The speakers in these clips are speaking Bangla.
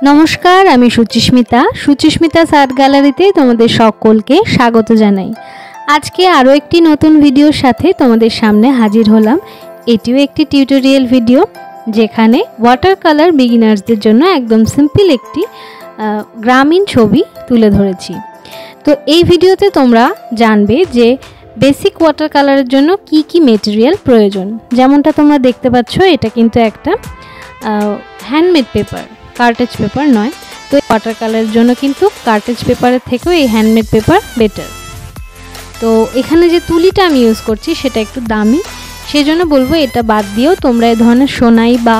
नमस्कार आमी सुचिस्मिता आर्ट ग्यालारिते तोमादेर सकलके स्वागत जानाई। आज के आरो एकटी नतून भिडियोर साथे तोमादेर सामने हाजिर हलाम। एटिओ एकटी टिउटोरियल भिडियो जेखाने वाटार कालार बिगिनार्सदेर जोन्नो एकदम सिम्पल एकटी ग्रामीण छवि तुले धरेछि। तो एई भिडियोते तोमरा जानबे जे बेसिक वाटार कालारेर जोन्नो की की मेटेरियल प्रयोजन। जेमनटा तोमरा देखते पाচ্ছ এটা কিন্তু একটা हैंडमेड पेपर, कार्टेज पेपर नय। तो वाटार कालारेर जोन्नो किन्तु कार्टेज पेपारेर थेकेও এই हैंडमेड पेपर बेटार। तो एखाने जे तुलिटा आमि यूज करछि सेटा एकटु दामी, सेजोन्नो बोलबो এটা বাদ দিয়েও তোমরা এই ধরনের সোনাই বা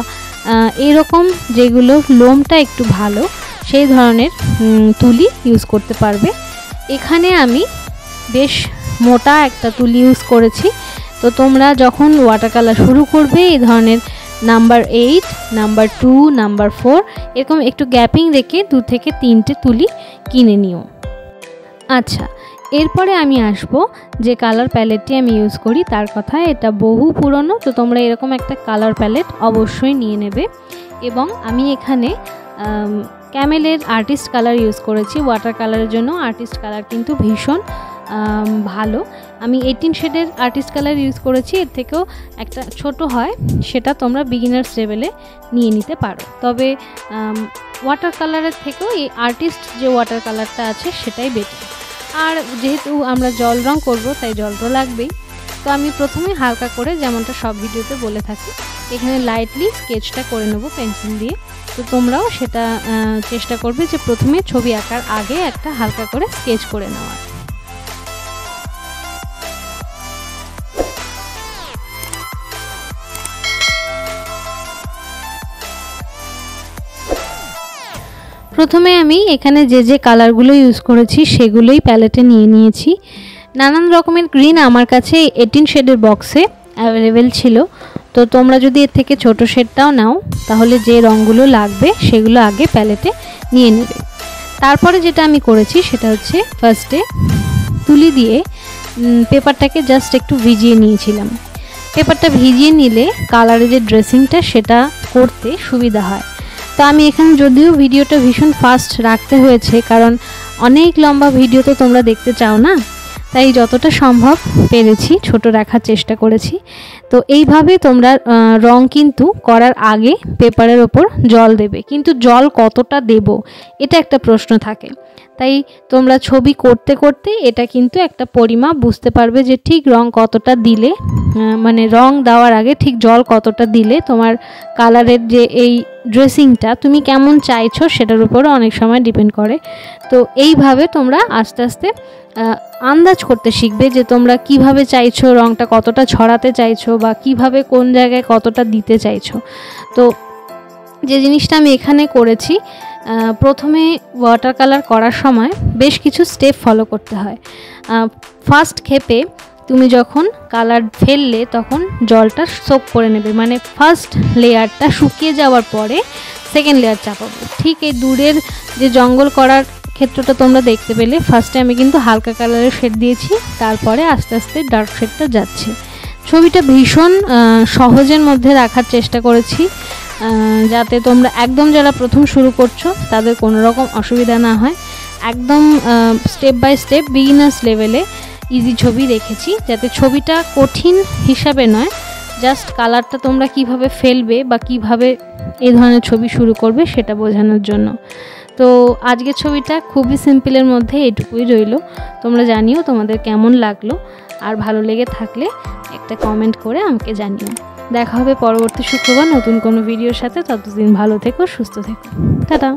এরকম যেগুলো লোমটা একটু ভালো সেই ধরনের তুলি ইউজ করতে পারবে। এখানে আমি বেশ মোটা একটা তুলি ইউজ করেছি। তো তোমরা যখন ওয়াটার কালার শুরু করবে এই ধরনের নাম্বার 8, নাম্বার 2, নাম্বার 4 এরকম একটু গ্যাপিং রেখে 2 থেকে 3টে তুলি কিনে নিও। আচ্ছা, এরপরে আমি আসব যে কালার প্যালেটটি আমি ইউজ করি তার কথা। এটা বহু পুরনো, তো তোমরা এরকম একটা কালার প্যালেট অবশ্যই নিয়ে নেবে। এবং আমি এখানে ক্যামেলের আর্টিস্ট কালার ইউজ করেছি ওয়াটার কালারের জন্য। আর্টিস্ট কালার কিন্তু ভীষণ ভালো। আমি 18 শেডের আর্টিস্ট কালার ইউজ করেছি, এর থেকেও একটা ছোট হয়, সেটা তোমরা বিগিনার্স লেভেলে নিয়ে নিতে পারো। তবে ওয়াটার কালারের থেকেও এই আর্টিস্ট যে ওয়াটার কালারটা আছে সেটাই বেটার। আর যেহেতু আমরা জল রং করব তাই জল তো লাগবেই। তো আমি প্রথমে হালকা করে, যেমনটা সব ভিডিওতে বলে থাকি, এখানে লাইটলি স্কেচটা করে নেব পেন্সিল দিয়ে। তো তোমরাও সেটা চেষ্টা করবে যে প্রথমে ছবি আঁকার আগে একটা হালকা করে স্কেচ করে নেওয়ার। প্রথমে আমি এখানে যে কালারগুলো ইউজ করেছি সেগুলোই প্যালেটে নিয়ে নিয়েছি। নানান রকমের গ্রিন আমার কাছে 18 শেডের বক্সে অ্যাভেলেবেল ছিল। তো তোমরা যদি এর থেকে ছোট শেডটাও নাও তাহলে যে রঙগুলো লাগবে সেগুলো আগে প্যালেটে নিয়ে নেবে। তারপরে যেটা আমি করেছি সেটা হচ্ছে ফার্স্টে তুলি দিয়ে পেপারটাকে জাস্ট একটু ভিজিয়ে নিয়েছিলাম। পেপারটা ভিজিয়ে নিলে কালারের যে ড্রেসিংটা সেটা করতে সুবিধা হয়। তো আমি এখানে যদিও ভিডিওটা ভীষণ ফাস্ট রাখতে হয়েছে, কারণ অনেক লম্বা ভিডিও তো তোমরা দেখতে চাও না, তাই যতটা সম্ভব পেরেছি ছোট রাখার চেষ্টা করেছি। তো এইভাবে তোমরা রং কিন্তু করার আগে পেপারের ওপর জল দেবে, কিন্তু জল কতটা দেব এটা একটা প্রশ্ন থাকে। তাই তোমরা ছবি করতে করতে এটা কিন্তু একটা পরিমাপ বুঝতে পারবে যে ঠিক রং কতটা দিলে, মানে রং দেওয়ার আগে ঠিক জল কতটা দিলে তোমার কালারের যে এই ড্রেসিংটা তুমি কেমন চাইছো সেটার উপরও অনেক সময় ডিপেন্ড করে। তো এইভাবে তোমরা আস্তে আস্তে আন্দাজ করতে শিখবে যে তোমরা কিভাবে চাইছো, রংটা কতটা ছড়াতে চাইছো বা কিভাবে কোন জায়গায় কতটা দিতে চাইছো। তো যে জিনিসটা আমি এখানে করেছি, প্রথমে ওয়াটার কালার করার সময় বেশ কিছু স্টেপ ফলো করতে হয়। ফার্স্ট ক্ষেপে তুমি যখন কালার ফেললে তখন জলটা সোক করে নেবে, মানে ফার্স্ট লেয়ারটা শুকিয়ে যাওয়ার পরে সেকেন্ড লেয়ার চাপাবো। ঠিক এই দূরের যে জঙ্গল করার ক্ষেত্রটা তোমরা দেখতে পেলে, ফার্স্টে আমি কিন্তু হালকা কালারের শেড দিয়েছি, তারপরে আস্তে আস্তে ডার্ক শেডটা যাচ্ছে। ছবিটা ভীষণ সহজের মধ্যে রাখার চেষ্টা করেছি, যাতে তোমরা একদম যারা প্রথম শুরু করছো তাদের কোনো রকম অসুবিধা না হয়। একদম স্টেপ বাই স্টেপ বিগিনার্স লেভেলে ইজি ছবি রেখেছি, যাতে ছবিটা কঠিন হিসাবে নয়, জাস্ট কালারটা তোমরা কিভাবে ফেলবে বা কিভাবে এই ধরনের ছবি শুরু করবে সেটা বোঝানোর জন্য। তো আজকের ছবিটা খুবই সিম্পলের মধ্যে এটুকুই রইল। তোমরা জানিও তোমাদের কেমন লাগলো, আর ভালো লেগে থাকলে একটা কমেন্ট করে আমাকে জানিও। দেখা হবে পরবর্তী শুক্রবার নতুন কোনো ভিডিওর সাথে। ততদিন ভালো থেকো, সুস্থ থেকো, টাটা।